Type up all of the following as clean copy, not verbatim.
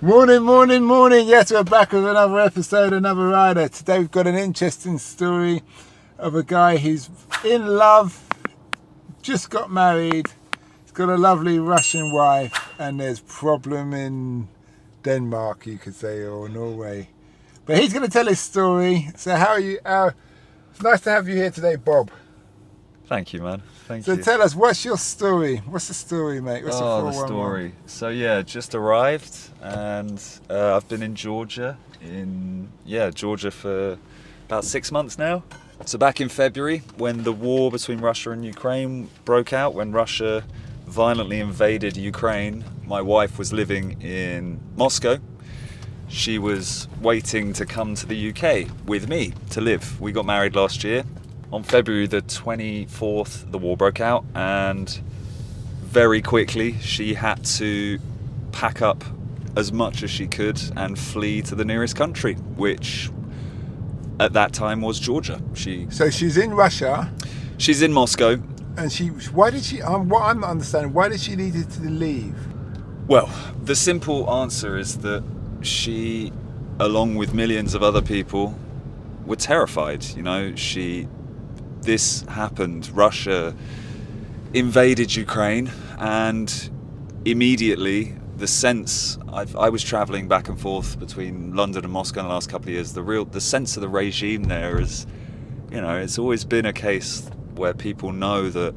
Morning, morning, morning. Yes, we're back with another episode, another rider. Today we've got an interesting story of a guy who's in love, just got married, he's got a lovely Russian wife, and there's problem in Denmark, you could say, or Norway. But he's going to tell his story. So how are you? It's nice to have you here today, Bob. Thank you, man. Thank you. So tell us, what's your story? What's the story, mate? What's the story. So yeah, just arrived, and I've been in Georgia for about 6 months now. So back in February, when the war between Russia and Ukraine broke out, when Russia violently invaded Ukraine, my wife was living in Moscow. She was waiting to come to the UK with me to live. We got married last year. On February the 24th, the war broke out, and very quickly she had to pack up as much as she could and flee to the nearest country, which at that time was Georgia. So she's in Russia. She's in Moscow. And why did she, what I'm not understanding, why did she need to leave? Well, the simple answer is that she, along with millions of other people, were terrified. This happened. Russia invaded Ukraine, and immediately the sense, I was traveling back and forth between London and Moscow in the last couple of years, the sense of the regime there is, it's always been a case where people know that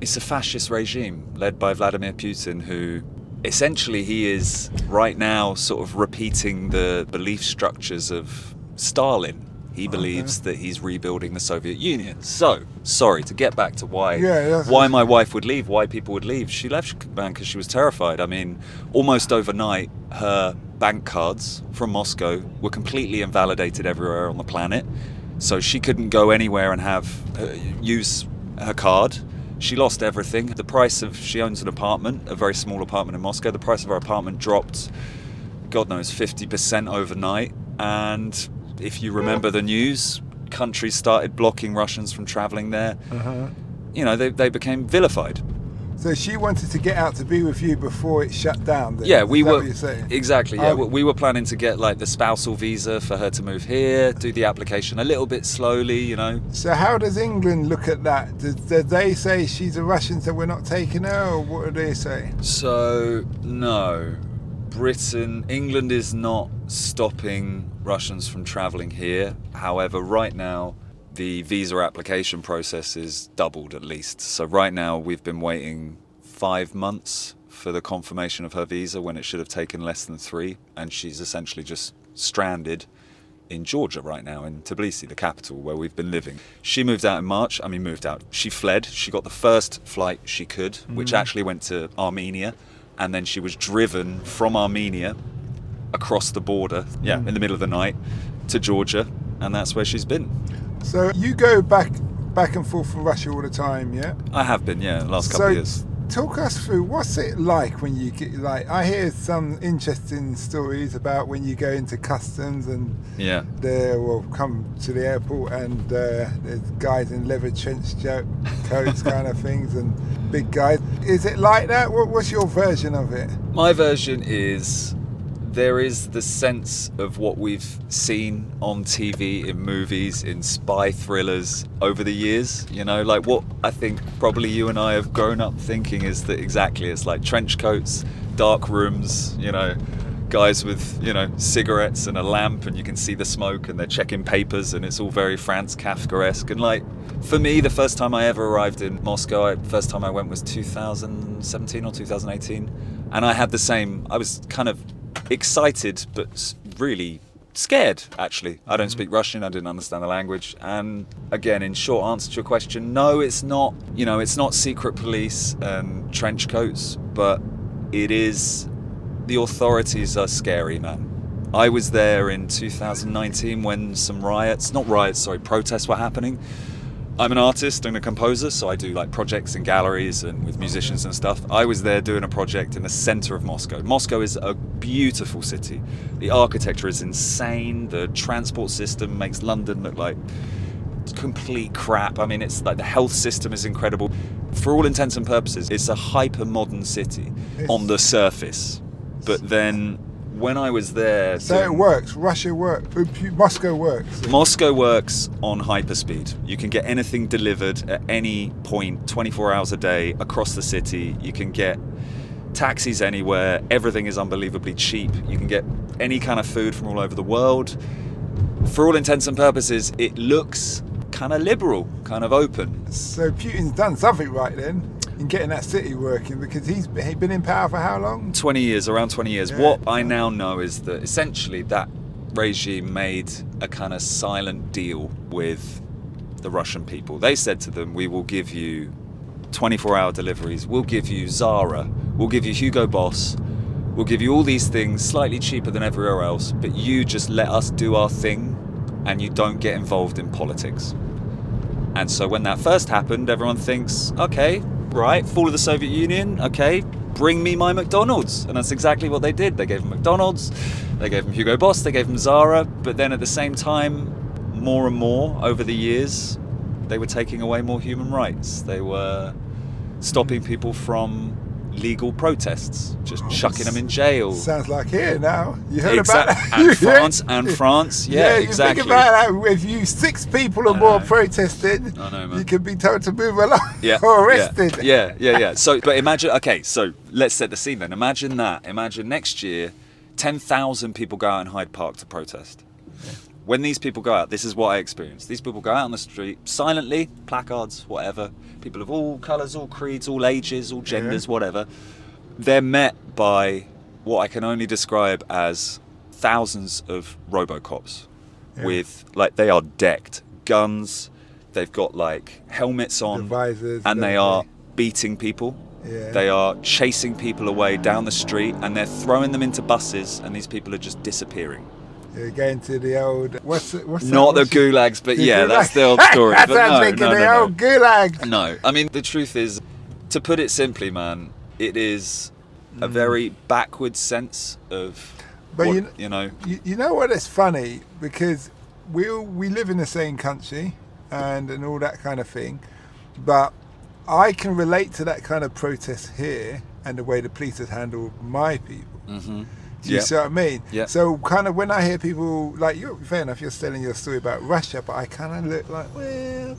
it's a fascist regime led by Vladimir Putin, who essentially he is right now sort of repeating the belief structures of Stalin. He believes that he's rebuilding the Soviet Union. So, sorry, to get back to why my wife would leave, why people would leave. She left because she was terrified. I mean, almost overnight, her bank cards from Moscow were completely invalidated everywhere on the planet. So she couldn't go anywhere and use her card. She lost everything. She owns an apartment, a very small apartment in Moscow. The price of her apartment dropped, God knows, 50% overnight. And if you remember the news, countries started blocking Russians from traveling there. They became vilified. So she wanted to get out to be with you before it shut down then? Yeah, we were. What you're saying? Exactly, yeah. We were planning to get the spousal visa for her to move here, do the application a little bit slowly, So how does England look at that? Did they say she's a Russian so we're not taking her, or what do they say? So, no. England is not stopping Russians from travelling here. However, right now, the visa application process is doubled at least. So right now, we've been waiting 5 months for the confirmation of her visa when it should have taken less than 3. And she's essentially just stranded in Georgia right now, in Tbilisi, the capital, where we've been living. She moved out in March. She fled. She got the first flight she could, which actually went to Armenia. And then she was driven from Armenia across the border, in the middle of the night, to Georgia, and that's where she's been. So you go back and forth from Russia all the time, yeah? I have been, the last couple of years. Talk us through, what's it like when you get, I hear some interesting stories about when you go into customs and come to the airport and there's guys in leather trench coats kind of things and big guys. Is it like that? What's your version of it? My version is there is the sense of what we've seen on TV, in movies, in spy thrillers over the years. What I think probably you and I have grown up thinking is that exactly, it's like trench coats, dark rooms, guys with, cigarettes and a lamp, and you can see the smoke, and they're checking papers, and it's all very Franz Kafkaesque. And for me, the first time I ever arrived in Moscow, first time I went was 2017 or 2018. And I had the same, I was kind of excited but really scared, actually. I don't speak Russian, I didn't understand the language. And again, in short answer to your question, no, it's not, it's not secret police and trench coats, but it is, the authorities are scary, man. I was there in 2019 when some protests were happening. I'm an artist and a composer, so I do projects in galleries and with musicians and stuff. I was there doing a project in the center of Moscow. Moscow is a beautiful city. The architecture is insane. The transport system makes London look like complete crap. I mean, it's the health system is incredible. For all intents and purposes, it's a hyper-modern city on the surface. But then when I was there... So it works. Russia works. Moscow works. Moscow works on hyperspeed. You can get anything delivered at any point, 24 hours a day, across the city. You can get taxis anywhere. Everything is unbelievably cheap. You can get any kind of food from all over the world. For all intents and purposes, it looks kind of liberal, kind of open. So Putin's done something right then in getting that city working, because he's been in power for how long? 20 years, around 20 years. Yeah. What I now know is that essentially that regime made a kind of silent deal with the Russian people. They said to them, we will give you 24-hour deliveries, we'll give you Zara, we'll give you Hugo Boss, we'll give you all these things slightly cheaper than everywhere else, but you just let us do our thing and you don't get involved in politics. And so when that first happened, everyone thinks, okay, right, fall of the Soviet Union, okay, bring me my McDonald's. And that's exactly what they did. They gave him McDonald's, they gave him Hugo Boss, they gave him Zara, but then at the same time, more and more over the years, they were taking away more human rights. They were stopping people from legal protests, just chucking them in jail. Sounds like here now. You heard about that? And France, yeah, you exactly. think about that. If you 6 people or more protested, I know, man. you could be told to move along Yeah, or arrested. Yeah. So, but imagine, okay, so let's set the scene then. Imagine that. Imagine next year, 10,000 people go out in Hyde Park to protest. When these people go out, this is what I experienced. These people go out on the street, silently, placards, whatever. People of all colours, all creeds, all ages, all genders, whatever. They're met by what I can only describe as thousands of Robocops with, like, they are decked. Guns, they've got, like, helmets on, The visors, and they are beating people. Yeah. They are chasing people away down the street, and they're throwing them into buses, and these people are just disappearing. You're going to the old... What's Not the gulags, but yeah, that's the old story. That's But what I'm thinking, the old gulag. No, I mean, the truth is, to put it simply, man, it is a very backward sense of, But what, you know what? It's funny, because we live in the same country and all that kind of thing, but I can relate to that kind of protest here and the way the police have handled my people. Mm-hmm. Do you see what I mean? Yeah. So kind of when I hear people, like, fair enough, you're telling your story about Russia, but I kind of look like, well,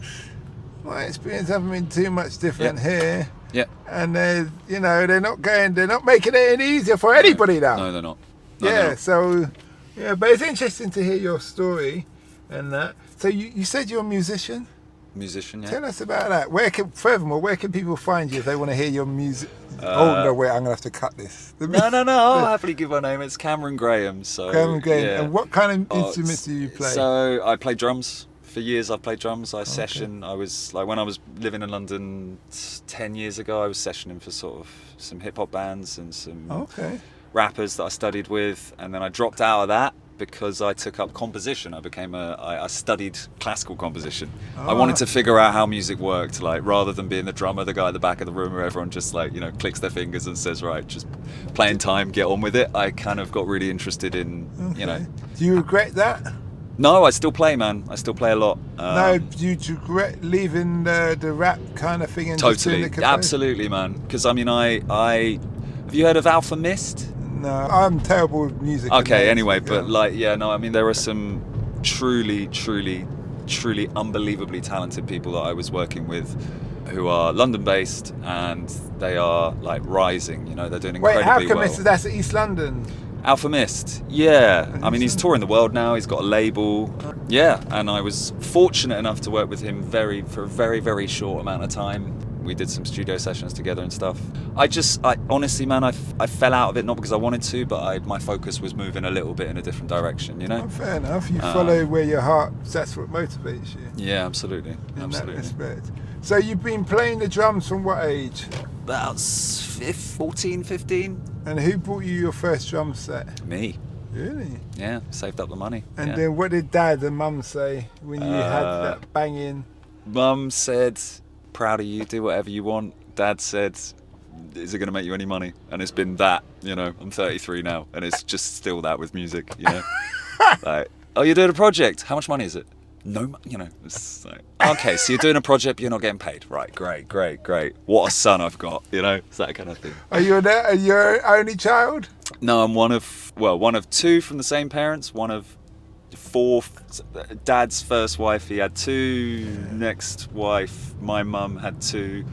my experience hasn't been too much different here. Yeah. And they're not making it any easier for anybody now. No, they're not. No, they're not. So, but it's interesting to hear your story and that. So you said you're a musician? Musician, yeah. Tell us about that. Where can people find you if they want to hear your music? No, wait, I'm going to have to cut this. No, I'll happily give my name. It's Cameron Graham. So Cameron Graham. yeah. And what kind of instruments do you play? So I play drums. For years I've played drums. I session. I was, like, when I was living in London 10 years ago, I was sessioning for sort of some hip-hop bands and some rappers that I studied with. And then I dropped out of that because I took up composition. I studied classical composition. I wanted to figure out how music worked, like, rather than being the drummer, the guy at the back of the room where everyone just, like, clicks their fingers and says, right, just playing time, get on with it. I kind of got really interested in, Do you regret that? No, I still play, man. I still play a lot. No, do you regret leaving the rap kind of thing and just doing Totally, the cafe? absolutely, man. Because, I mean, I have you heard of Alpha Mist? No, I'm terrible with music. Okay, anyway, but I mean, there are some truly unbelievably talented people that I was working with who are London-based, and they are, like, rising. They're doing incredibly well. Wait, Alchemist, that's East London. Alpha Mist, yeah. I mean, he's touring the world now. He's got a label, yeah. And I was fortunate enough to work with him for a very, very short amount of time. We did some studio sessions together and stuff. I honestly, man, I fell out of it, not because I wanted to, but my focus was moving a little bit in a different direction, Oh, fair enough. You follow where your heart, that's what motivates you. Yeah, absolutely. In that respect. So you've been playing the drums from what age? About 14, 15. And who bought you your first drum set? Me. Really? Yeah, saved up the money. And then what did Dad and Mum say when you had that banging? Mum said, proud of you, do whatever you want. Dad said, is it going to make you any money? And it's been that, I'm 33 now, and it's just still that with music, Like, oh, you're doing a project, how much money is it? No, it's like, okay, so you're doing a project, but you're not getting paid. Right, great. What a son I've got, it's that kind of thing. Are you your only child? No, I'm one of two from the same parents, one of four. Dad's first wife, he had two. Next wife, my mum had two.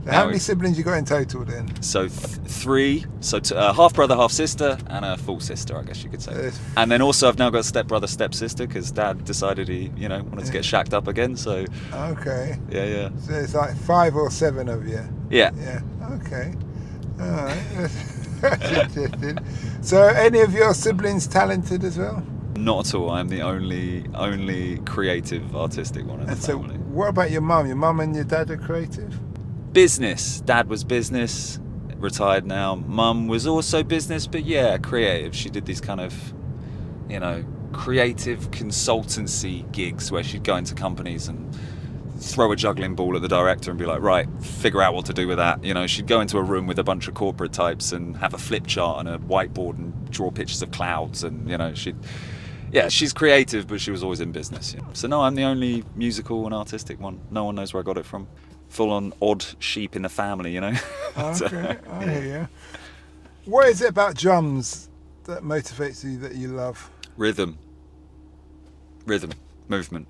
How many siblings you got in total then? So three. So half brother, half sister, and a full sister, I guess you could say. And then also I've now got step brother, step sister, because Dad decided he, wanted to get shacked up again. So. Okay. Yeah. So it's like 5 or 7 of you. Yeah. Yeah. Okay. All right. That's interesting. So, any of your siblings talented as well? Not at all. I'm the only creative, artistic one in the family. So, what about your mum? Your mum and your dad are creative? Business. Dad was business, retired now. Mum was also business, but yeah, creative. She did these kind of, creative consultancy gigs where she'd go into companies and throw a juggling ball at the director and be like, right, figure out what to do with that. She'd go into a room with a bunch of corporate types and have a flip chart and a whiteboard and draw pictures of clouds, and she's creative, but she was always in business. So no, I'm the only musical and artistic one. No one knows where I got it from. Full on odd sheep in the family, Okay, I hear you. What is it about drums that motivates you, that you love? Rhythm, movement.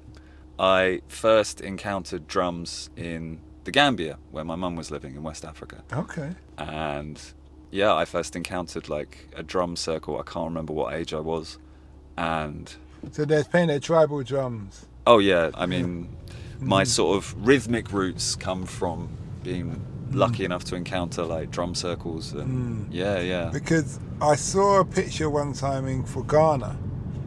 I first encountered drums in the Gambia, where my mum was living in West Africa. Okay. And yeah, I first encountered like a drum circle. I can't remember what age I was. And so they're playing their tribal drums. Oh yeah, I mean, my sort of rhythmic roots come from being lucky enough to encounter like drum circles and yeah. Because I saw a picture one time for Ghana,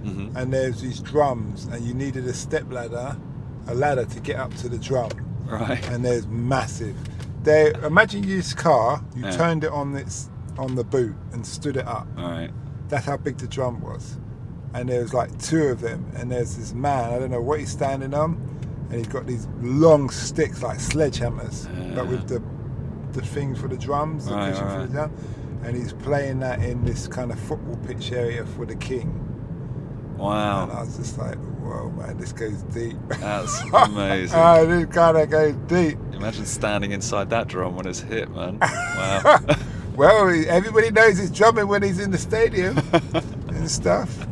and there's these drums, and you needed a ladder to get up to the drum. Right. And there's massive. Imagine this car, you turned it on the boot and stood it up. All right. That's how big the drum was. And there was like 2 of them, and there's this man, I don't know what he's standing on, and he's got these long sticks like sledgehammers, but with the things for the drums, the cushion for the drum, and he's playing that in this kind of football pitch area for the king. Wow. And I was just like, whoa, man, this goes deep. That's amazing. This kind of goes deep. Imagine standing inside that drum when it's hit, man. Wow. Well, everybody knows he's drumming when he's in the stadium and stuff.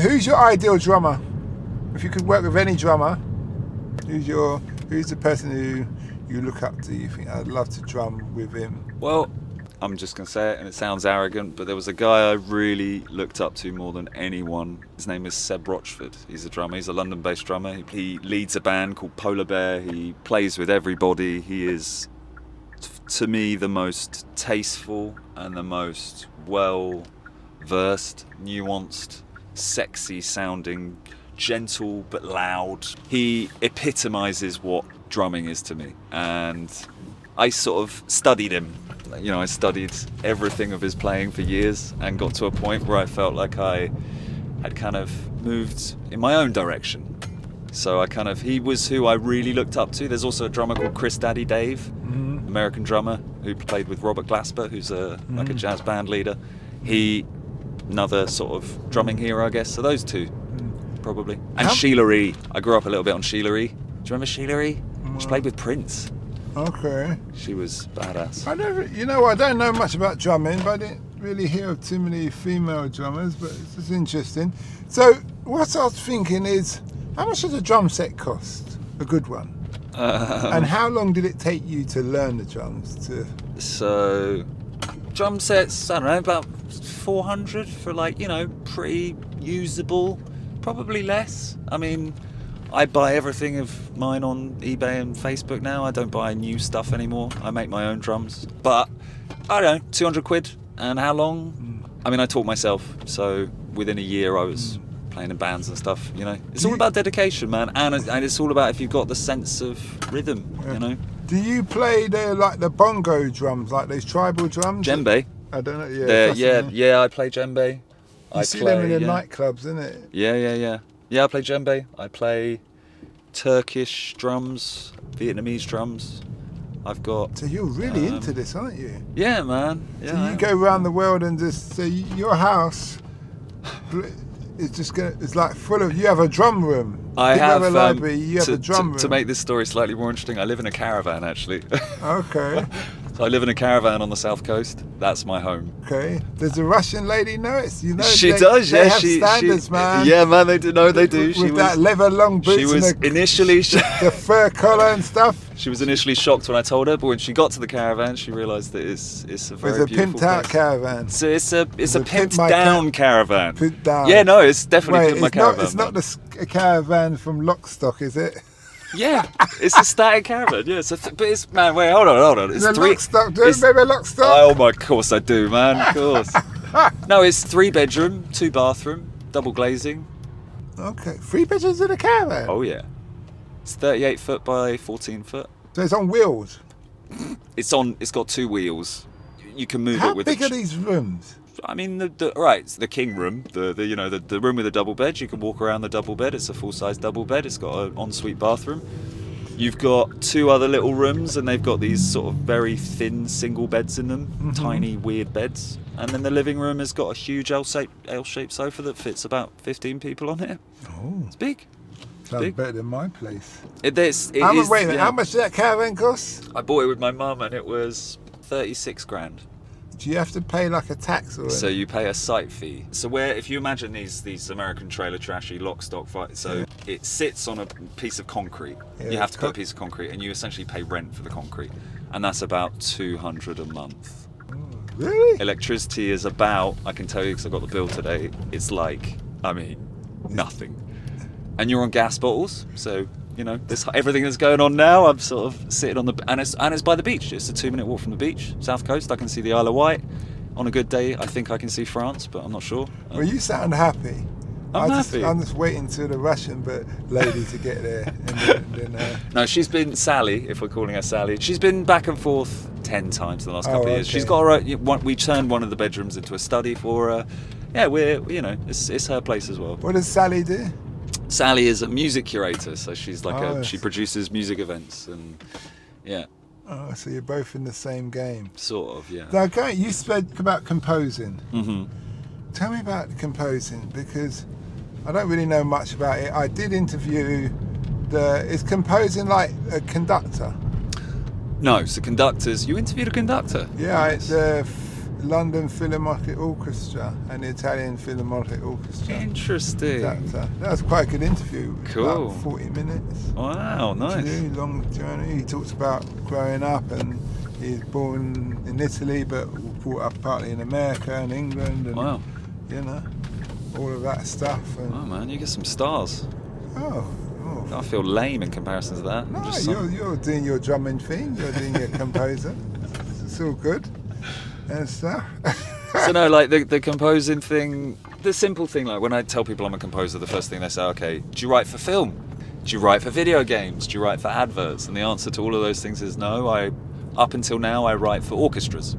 Who's your ideal drummer? If you could work with any drummer, who's the person who you look up to? You think, I'd love to drum with him? Well, I'm just going to say it, and it sounds arrogant, but there was a guy I really looked up to more than anyone. His name is Seb Rochford. He's a drummer. He's a London-based drummer. He leads a band called Polar Bear. He plays with everybody. He is, to me, the most tasteful and the most well-versed, nuanced, sexy-sounding, gentle but loud. He epitomizes what drumming is to me, and I sort of studied him. I studied everything of his playing for years and got to a point where I felt like I had kind of moved in my own direction. So he was who I really looked up to. There's also a drummer called Chris Daddy Dave, American drummer who played with Robert Glasper, who's like a jazz band leader. He, another sort of drumming hero, I guess. So those two, probably. And Sheila E. I grew up a little bit on Sheila E. Do you remember Sheila E? She played with Prince. Okay. She was badass. I don't know much about drumming, but I didn't really hear of too many female drummers, but it's just interesting. So what I was thinking is, how much does a drum set cost? A good one? And how long did it take you to learn the drums? So, drum sets, I don't know, about 400 for pretty usable, probably less. I mean, I buy everything of mine on eBay and Facebook now. I don't buy new stuff anymore. I make my own drums. But, I don't know, 200 quid. And how long? I mean, I taught myself. So, within a year I was playing in bands and stuff, It's all about dedication, man. And it's all about if you've got the sense of rhythm, Do you play the bongo drums, like those tribal drums? Djembe. I don't know, yeah, I play djembe. You see them in the nightclubs, isn't it? Yeah. Yeah, I play djembe. I play Turkish drums, Vietnamese drums. I've got... So you're really into this, aren't you? Yeah, man. Yeah, so you go around the world and just... So your house... it's just gonna. It's like full of. You have a drum room. I You have a library. You have a drum room. To make this story slightly more interesting, I live in a caravan actually. Okay. So I live in a caravan on the south coast. That's my home. Okay. Does a Russian lady know it? You know. She they, does. They Yeah, have standards, man. Yeah, man. They do. No, they do. With that leather long boots. She was and initially. the fur collar and stuff. She was initially shocked when I told her, but when she got to the caravan, she realised that it's a very It's a beautiful pimped out place. caravan. So it's a pimped pimp my down caravan. Pimped down. Yeah, no, it's definitely Wait, pimped my it's caravan. not. It's not a caravan from Lockstock, is it? Yeah, it's a static caravan. Yeah, but it's man. Wait, hold on. It's The three. Lockstock. Do you remember Lockstock? Oh my, of course I do, man. Of course. No, it's 3 bedroom, 2 bathroom, double glazing. Okay, 3 bedrooms in a caravan. Oh yeah, it's 38 foot by 14 foot. So it's on wheels. It's got 2 wheels. You can move How it with. big are these rooms? I mean, it's the king room, the room with a double bed. You can walk around the double bed. It's a full-size double bed. It's got an ensuite bathroom. You've got 2 other little rooms, and they've got these sort of very thin single beds in them, tiny weird beds. And then the living room has got a huge L-shaped sofa that fits about 15 people on it. Oh, It's big. sounds big. better than my place. How much did that caravan cost? I bought it with my mum, and it was 36 grand. Do you have to pay like a tax or? So you pay a site fee. So if you imagine these American trailer trashy lock stock fight, so it sits on a piece of concrete. Yeah, You have to put a piece of concrete, and you essentially pay rent for the concrete, and that's about $200 a month. Really? Electricity is about, I can tell you because I got the bill today. It's like, I mean, nothing. And you're on gas bottles, so everything that's going on now. I'm sort of sitting on and it's by the beach. It's a 2-minute walk from the beach, south coast. I can see the Isle of Wight. On a good day, I think I can see France, but I'm not sure. Well, you sound happy. I'm happy. I'm just waiting to the Russian lady to get there. And then, No, she's been Sally, if we're calling her Sally. She's been back and forth 10 times in the last couple of years. Okay. She's got we turned one of the bedrooms into a study for her. Yeah, it's her place as well. what does Sally do? Sally is a music curator, so she's like she yes. produces music events, and yeah, Oh, so you're both in the same game. sort of, yeah. Now, okay, you spoke about composing. hmm Tell me about composing, because I don't really know much about it. I did interview is composing like a conductor? No, so conductors. You interviewed a conductor. Yeah, it's the London Philharmonic Orchestra and the Italian Philharmonic Orchestra. Interesting. Conductor. That was quite a good interview. Cool. About 40 minutes. Wow, nice. Really long journey. He talks about growing up, and he's born in Italy but brought up partly in America and England, and Wow. all of that stuff. And Oh man, you get some stars. oh. I feel lame in comparison to that. No, Just you're doing your drumming thing. You're doing your composer. It's all good and stuff. So no, like the composing thing, the simple thing, like when I tell people I'm a composer, the first thing they say, okay, do you write for film? Do you write for video games? Do you write for adverts? And the answer to all of those things is no. Up until now, I write for orchestras.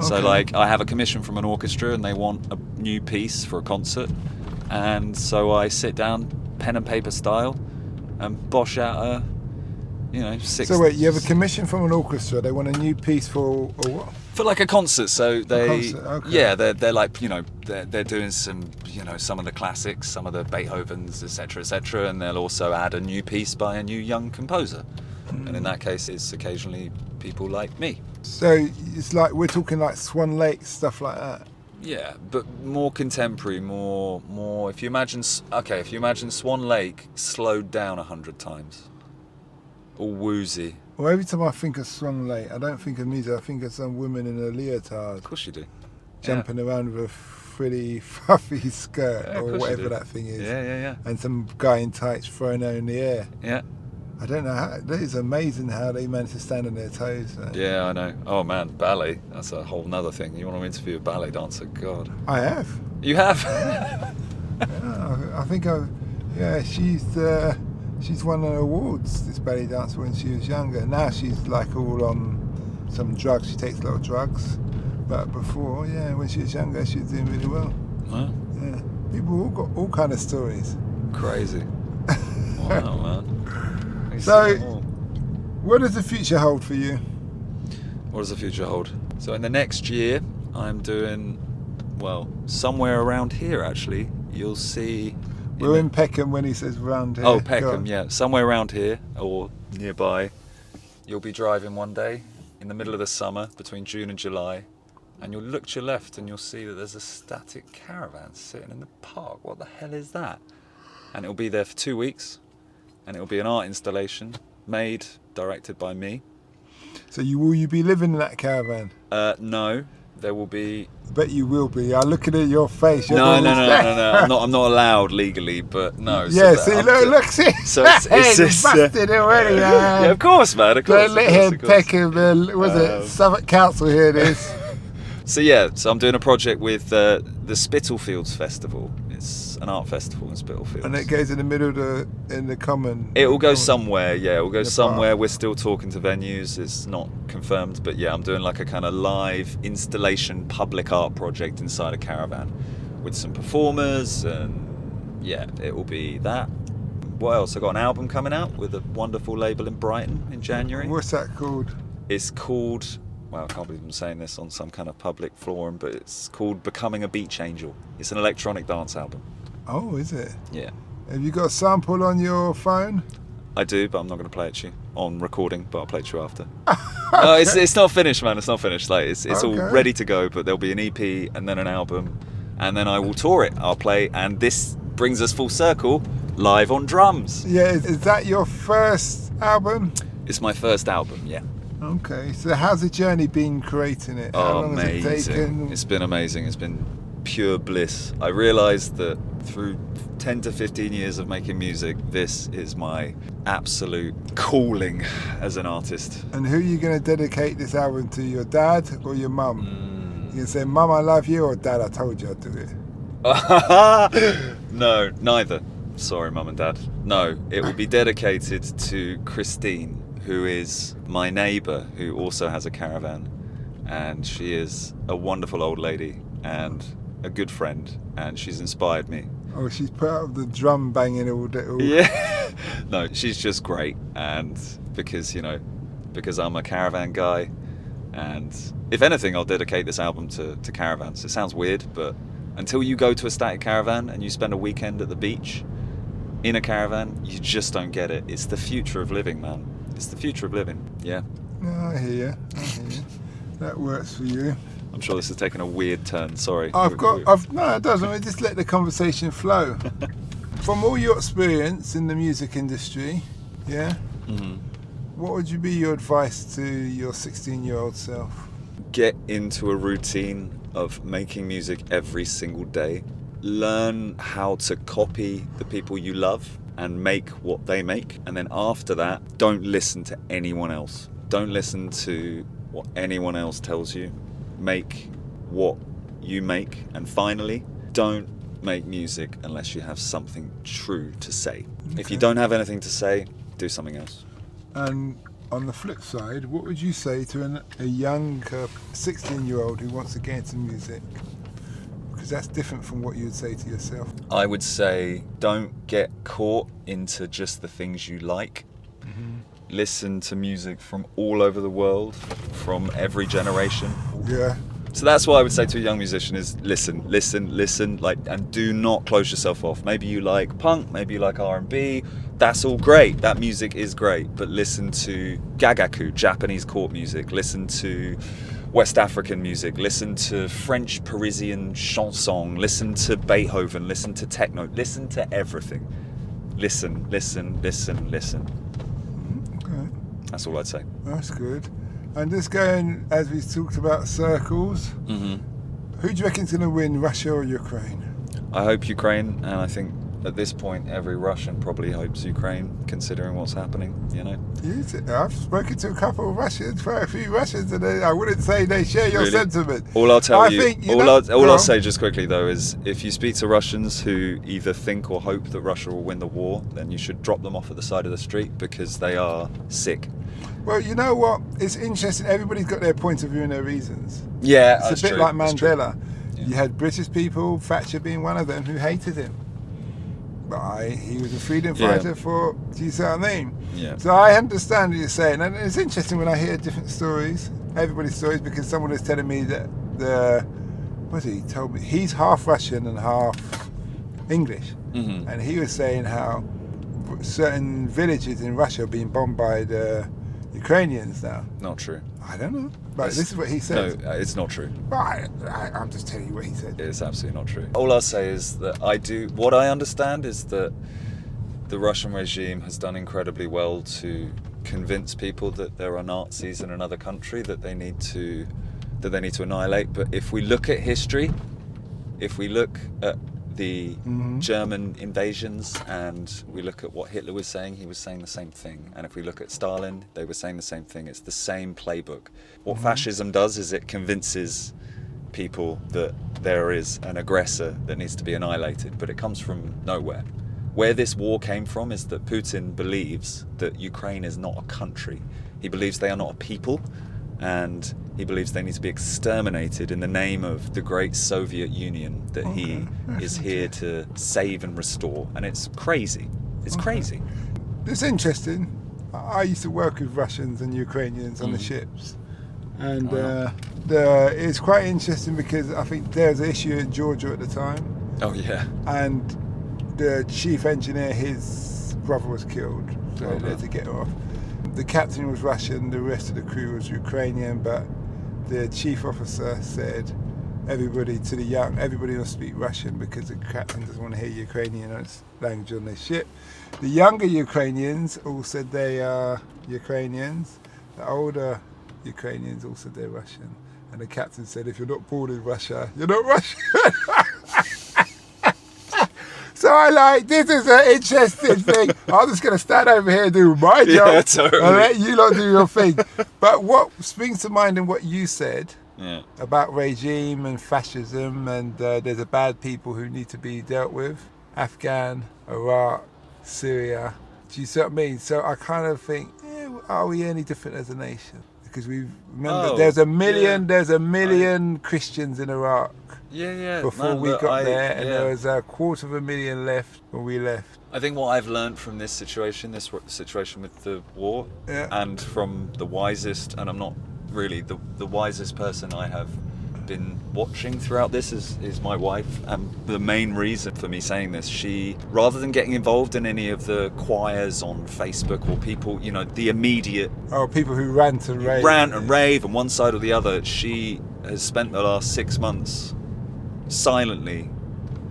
So Okay. like I have a commission from an orchestra and they want a new piece for a concert, and so I sit down, pen and paper style, and bosh out six. So wait, you have a commission from an orchestra. They want a new piece for what? For like a concert, so they, concert, okay. yeah, they're like, they're doing some, some of the classics, some of the Beethovens, etc., and they'll also add a new piece by a new young composer, and in that case, it's occasionally people like me. So it's like we're talking like Swan Lake stuff like that. Yeah, but more contemporary, more. If you imagine Swan Lake slowed down 100 times, all woozy. Well, every time I think of Swan Lake, I don't think of music. I think of some woman in a leotard Of course you do. jumping around with a frilly, fluffy skirt Yeah, of or course you whatever do. that thing is. Yeah. And some guy in tights throwing her in the air. Yeah. I don't know how. That is amazing how they manage to stand on their toes. Yeah, I know. Oh man, ballet. That's a whole nother thing. You want to interview a ballet dancer? God. I have. You have? Yeah, I think she's won an awards, this ballet dancer, when she was younger. Now she's like all on some drugs. She takes a lot of drugs. But before, when she was younger, she was doing really well. Wow. Yeah. People all got all kind of stories. Crazy. Wow, man. You So- see them all. What does the future hold for you? What does the future hold? So in the next year, I'm doing, somewhere around here actually, you'll see. We're in Peckham when he says round here. Oh, Peckham, yeah, somewhere around here or nearby. You'll be driving one day in the middle of the summer between June and July, and you'll look to your left and you'll see that there's a static caravan sitting in the park. What the hell is that? And it'll be there for 2 weeks, and it'll be an art installation made, directed by me. So will you be living in that caravan? No, there will be. I bet you will be. I'm looking at your face. No. I'm not allowed legally, but no. Yeah, look, see. So it's busted already. Yeah, of course, man. Of course. Don't let him Peckham. Was it Southwark Council? Here it is. So I'm doing a project with the Spitalfields Festival. It's an art festival in Spitalfields. And it goes in the middle in the common. It will go somewhere, yeah. It will go somewhere. Park. We're still talking to venues. It's not confirmed, but yeah, I'm doing like a kind of live installation public art project inside a caravan with some performers, and yeah, it will be that. What else? I got an album coming out with a wonderful label in Brighton in January. What's that called? It's called. Well, I can't believe I'm saying this on some kind of public forum, but it's called Becoming a Beach Angel. It's an electronic dance album. Oh, is it? Yeah. Have you got a sample on your phone? I do, but I'm not going to play it to you on recording, but I'll play it to you after. No, it's not finished, man. It's not finished. Like it's all ready to go, but there'll be an EP and then an album, and then I will tour it. I'll play, and this brings us full circle, live on drums. Yeah, is that your first album? It's my first album, yeah. Okay, so how's the journey been creating it? How long amazing. has it taken? It's been amazing. It's been pure bliss. I realised that through 10 to 15 years of making music, this is my absolute calling as an artist. And who are you going to dedicate this album to, your dad or your mum? You can say, Mum, I love you, or Dad, I told you I'd do it. No, neither. Sorry, Mum and Dad. No, it will be dedicated to Christine, who is my neighbour, who also has a caravan, and she is a wonderful old lady and a good friend, and she's inspired me. Oh, she's put up the drum banging all day. Yeah. No, she's just great, and because I'm a caravan guy, and if anything, I'll dedicate this album to caravans. It sounds weird, but until you go to a static caravan and you spend a weekend at the beach in a caravan, you just don't get it. It's the future of living, man. It's the future of living, yeah. No, I hear you. That works for you. I'm sure this has taken a weird turn, sorry. No, it doesn't. We just let the conversation flow. From all your experience in the music industry, yeah, what would you be your advice to your 16-year-old self? Get into a routine of making music every single day. Learn how to copy the people you love and make what they make, and then after that, don't listen to anyone else. Don't listen to what anyone else tells you. Make what you make, and finally, don't make music unless you have something true to say. Okay. If you don't have anything to say, do something else. And on the flip side, what would you say to a young 16-year-old who wants to get into music? Because that's different from what you would say to yourself. I would say don't get caught into just the things you like. Listen to music from all over the world, from every generation. Yeah. So that's what I would say to a young musician is listen, like, and do not close yourself off. Maybe you like punk, maybe you like R&B. That's all great. That music is great. But listen to gagaku, Japanese court music. Listen to West African music. Listen to French Parisian chanson. Listen to Beethoven. Listen to techno. Listen to everything. Listen. Okay. That's all I'd say. That's good. And just going, as we talked about circles, who do you reckon's going to win, Russia or Ukraine? I hope Ukraine, and I think at this point every Russian probably hopes Ukraine, considering what's happening, you know. I've spoken to a couple of Russians, quite a few Russians, and I wouldn't say they share your sentiment. All I'll tell I'll say just quickly though is if you speak to Russians who either think or hope that Russia will win the war, then you should drop them off at the side of the street because they are sick. Well, you know what? It's interesting. Everybody's got their point of view and their reasons. Yeah, it's a bit like Mandela. Yeah. You had British people, Thatcher being one of them, who hated him. But he was a freedom fighter for, do you see what I mean? Yeah. So I understand what you're saying. And it's interesting when I hear different stories, everybody's stories, because someone was telling me that he told me he's half Russian and half English. Mm-hmm. And he was saying how certain villages in Russia are being bombed by the Ukrainians now. Not true. I don't know, but this is what he said. No, it's not true. I'm just telling you what he said. It's absolutely not true. All I'll say is that what I understand is that the Russian regime has done incredibly well to convince people that there are Nazis in another country that they need to annihilate. But if we look at history, if we look at the German invasions and we look at what Hitler was saying, he was saying the same thing. And if we look at Stalin, they were saying the same thing. It's the same playbook. What fascism does is it convinces people that there is an aggressor that needs to be annihilated, but it comes from nowhere. Where this war came from is that Putin believes that Ukraine is not a country. He believes they are not a people, and he believes they need to be exterminated in the name of the great Soviet Union that he is here to save and restore. And it's crazy. It's crazy. It's interesting. I used to work with Russians and Ukrainians on the ships. And it's quite interesting because I think there was an issue in Georgia at the time. Oh, yeah. And the chief engineer, his brother was killed, so they had to get off. The captain was Russian, the rest of the crew was Ukrainian, but the chief officer said everybody must speak Russian because the captain doesn't want to hear Ukrainian language on their ship. The younger Ukrainians all said they are Ukrainians. The older Ukrainians all said they're Russian. And the captain said, if you're not born in Russia, you're not Russian. So this is an interesting thing. I'm just going to stand over here and do my job. Yeah, totally. And let you lot do your thing. But what springs to mind in what you said about regime and fascism and there's a bad people who need to be dealt with. Afghan, Iraq, Syria. Do you see what I mean? So I kind of think, are we any different as a nation? Because we remember there's a million Christians in Iraq. Before we got there, and there was 250,000 left when we left. I think what I've learned from this situation with the war, and from the wisest, and I'm not really the wisest person I have been watching throughout this is my wife. And the main reason for me saying this, she, rather than getting involved in any of the choirs on Facebook or people, the immediate people who rant and rave on one side or the other, she has spent the last 6 months silently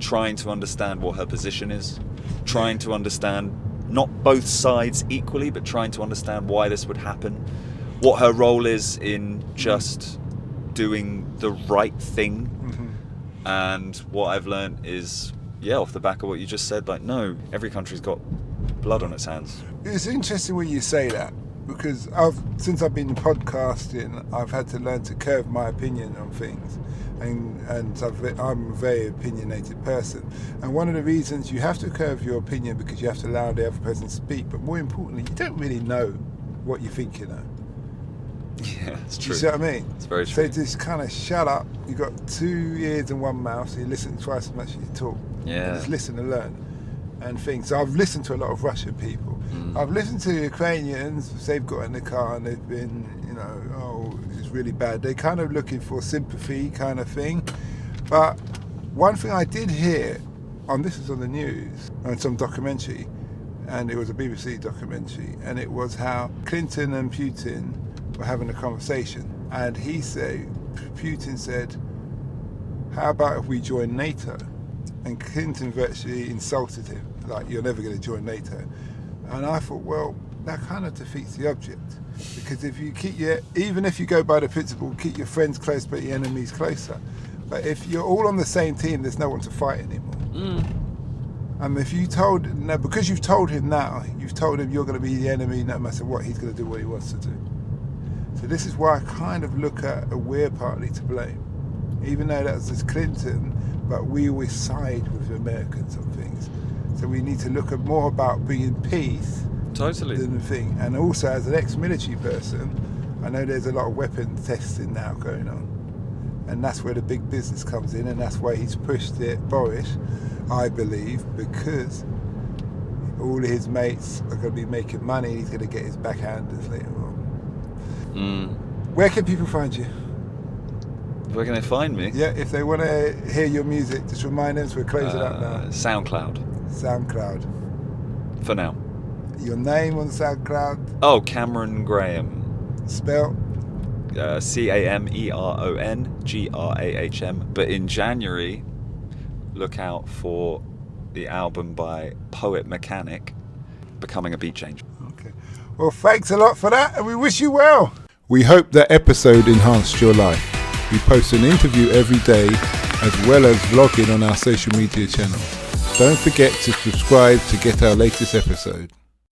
trying to understand what her position is, trying to understand not both sides equally, but trying to understand why this would happen, what her role is in just doing the right thing. And what I've learned is, off the back of what you just said, no, every country's got blood on its hands. It's interesting when you say that, because since I've been podcasting, I've had to learn to curb my opinion on things. And I'm a very opinionated person. And one of the reasons you have to curb your opinion because you have to allow the other person to speak, but more importantly, you don't really know what you think you know. Yeah, it's true. You see what I mean? It's very true. So just kind of shut up. You've got 2 ears and 1 mouth, so you listen twice as much as you talk. Yeah. And just listen and learn and things. So I've listened to a lot of Russian people. I've listened to Ukrainians. They've got in the car and they've been, it's really bad. They're kind of looking for sympathy kind of thing. But one thing I did hear, this was on the news, on some documentary, and it was a BBC documentary, and it was how Clinton and Putin were having a conversation. And Putin said, how about if we join NATO? And Clinton virtually insulted him, you're never going to join NATO. And I thought, well, that kind of defeats the object. Because if you even if you go by the principle, keep your friends close but your enemies closer. But if you're all on the same team, there's no one to fight anymore. And if because you've told him now, you've told him you're going to be the enemy, no matter what, he's going to do what he wants to do. So this is why I kind of look at we're partly to blame. Even though that's Clinton, but we always side with the Americans on things. So we need to look at more about bringing peace than the thing. And also, as an ex-military person, I know there's a lot of weapon testing now going on. And that's where the big business comes in, and that's why he's pushed it, Boris, I believe, because all of his mates are going to be making money, he's going to get his backhanders later on. Where can people find you? Where can they find me? Yeah, if they want to hear your music, just remind them, so we're closing up now. SoundCloud. SoundCloud. For now. Your name on SoundCloud? Oh, Cameron Graham. Spell? CameronGraham. But in January, look out for the album by Poet Mechanic, Becoming a Beat Change. Okay. Well, thanks a lot for that, and we wish you well. We hope that episode enhanced your life. We post an interview every day, as well as vlogging on our social media channels. Don't forget to subscribe to get our latest episode.